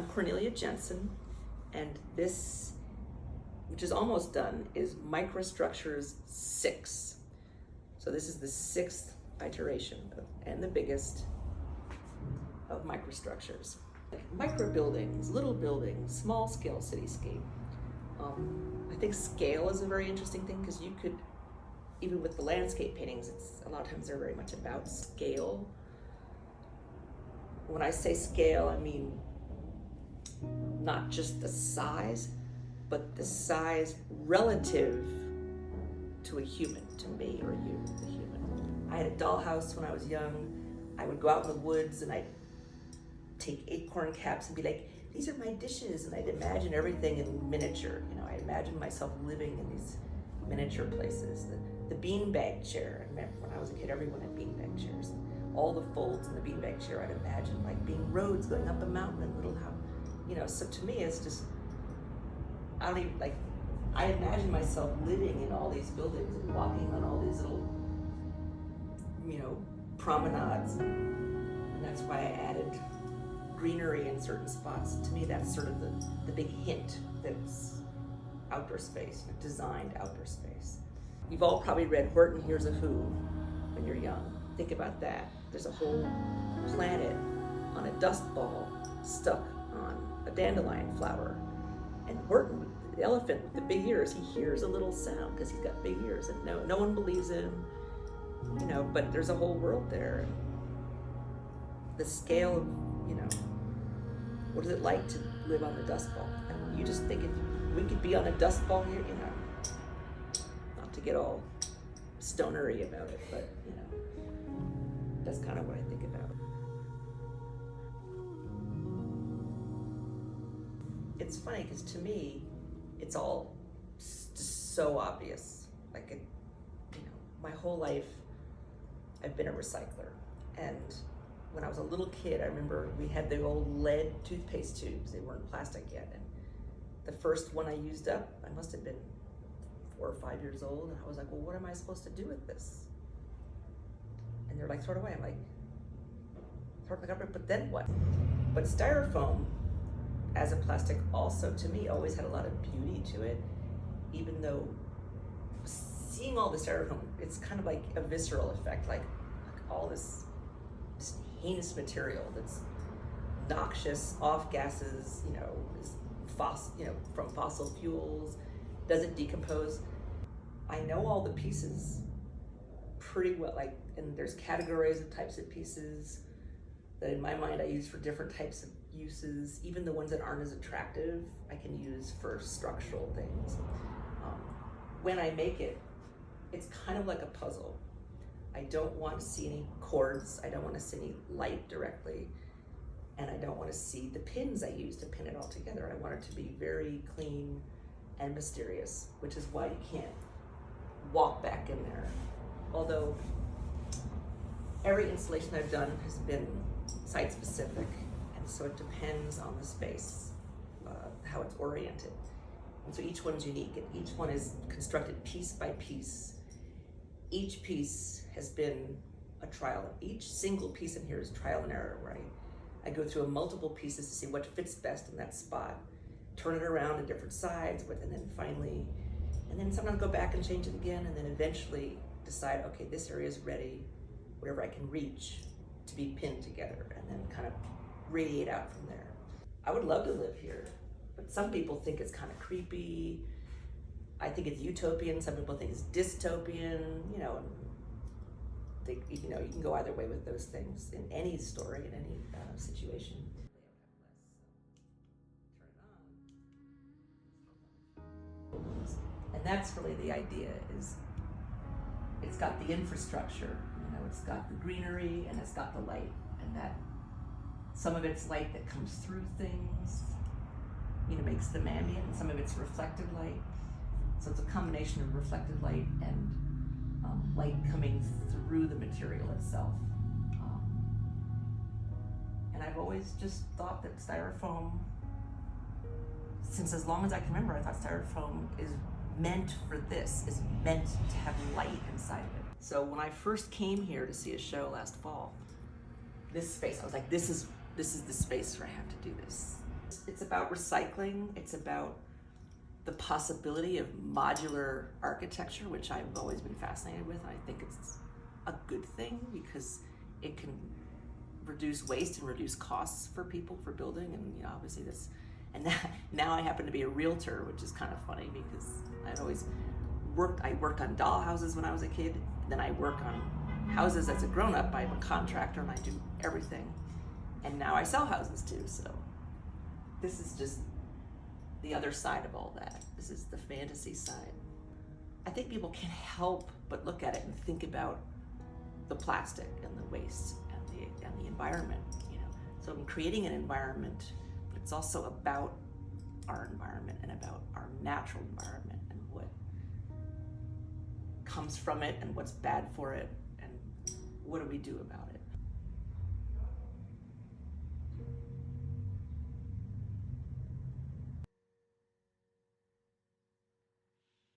Cornelia Jensen, and this, which is almost done, is Microstructures VI. So this is the 6th iteration and the biggest of microstructures. Micro buildings, little buildings, small scale cityscape. I think scale is a very interesting thing because you could, even with the landscape paintings, it's a lot of times they're very much about scale. When I say scale, I mean not just the size, but the size relative to a human, to me or you, the human. I had a dollhouse when I was young. I would go out in the woods and I'd take acorn caps and be like, these are my dishes, and I'd imagine everything in miniature. You know, I imagined myself living in these miniature places. The beanbag chair, I remember when I was a kid, everyone had beanbag chairs. All the folds in the beanbag chair, I'd imagine like being roads going up a mountain and little house. You know, so to me, it's just, I don't even, like, I imagine myself living in all these buildings and walking on all these little, you know, promenades. And that's why I added greenery in certain spots. To me, that's sort of the big hint that's outdoor space, designed outdoor space. You've all probably read Horton Hears a Who when you're young. Think about that. There's a whole planet on a dust ball stuck on a dandelion flower. And Horton, the elephant with the big ears, he hears a little sound because he's got big ears, and no one believes him, you know, but there's a whole world there. The scale of, you know, what is it like to live on the dust ball? And you just think if we could be on a dust ball here, you know, not to get all stonery about it, but, you know, that's kind of what I think about. It's funny because to me, it's all just so obvious. Like, it, you know, my whole life, I've been a recycler. And when I was a little kid, I remember we had the old lead toothpaste tubes. They weren't plastic yet. And the first one I used up, I must have been 4 or 5 years old. And I was like, well, what am I supposed to do with this? And they're like, throw it away. I'm like, throw it away, but then what? But styrofoam, as a plastic, also to me always had a lot of beauty to it, even though seeing all the styrofoam, it's kind of like a visceral effect, like all this heinous material that's noxious, off gases, you know, is from fossil fuels, doesn't decompose. I know all the pieces pretty well, like, and there's categories of types of pieces that in my mind I use for different types of uses. Even the ones that aren't as attractive, I can use for structural things. When I make it, it's kind of like a puzzle. I don't want to see any cords, I don't want to see any light directly, and I don't want to see the pins I use to pin it all together. I want it to be very clean and mysterious, which is why you can't walk back in there. Although every installation I've done has been site-specific, and so it depends on the space, how it's oriented. And so each one's unique, and each one is constructed piece by piece. Each piece has been a trial. Each single piece in here is trial and error, right? I go through multiple pieces to see what fits best in that spot, turn it around to different sides, and then finally, and then sometimes go back and change it again, and then eventually decide, okay, this area is ready, wherever I can reach to be pinned together, and then kind of radiate out from there. I would love to live here, but some people think it's kind of creepy. I think it's utopian. Some people think it's dystopian. You know, you can go either way with those things in any story, in any situation. And that's really the idea. Is it's got the infrastructure. You know, it's got the greenery and it's got the light, and that some of it's light that comes through things, you know, makes them ambient, and some of it's reflected light. So it's a combination of reflected light and light coming through the material itself. And I've always just thought that styrofoam, since as long as I can remember, I thought styrofoam is meant for this, is meant to have light inside of it. So when I first came here to see a show last fall, this space, I was like, this is the space where I have to do this. It's about recycling. It's about the possibility of modular architecture, which I've always been fascinated with. And I think it's a good thing because it can reduce waste and reduce costs for people for building. And you know, obviously this, and now I happen to be a realtor, which is kind of funny because I'd always I worked on doll houses when I was a kid. Then I work on houses as a grown-up. I'm a contractor and I do everything. And now I sell houses too. So this is just the other side of all that. This is the fantasy side. I think people can't help but look at it and think about the plastic and the waste and the environment, you know. So I'm creating an environment, but it's also about our environment and about our natural environment and what comes from it and what's bad for it and what do we do about it.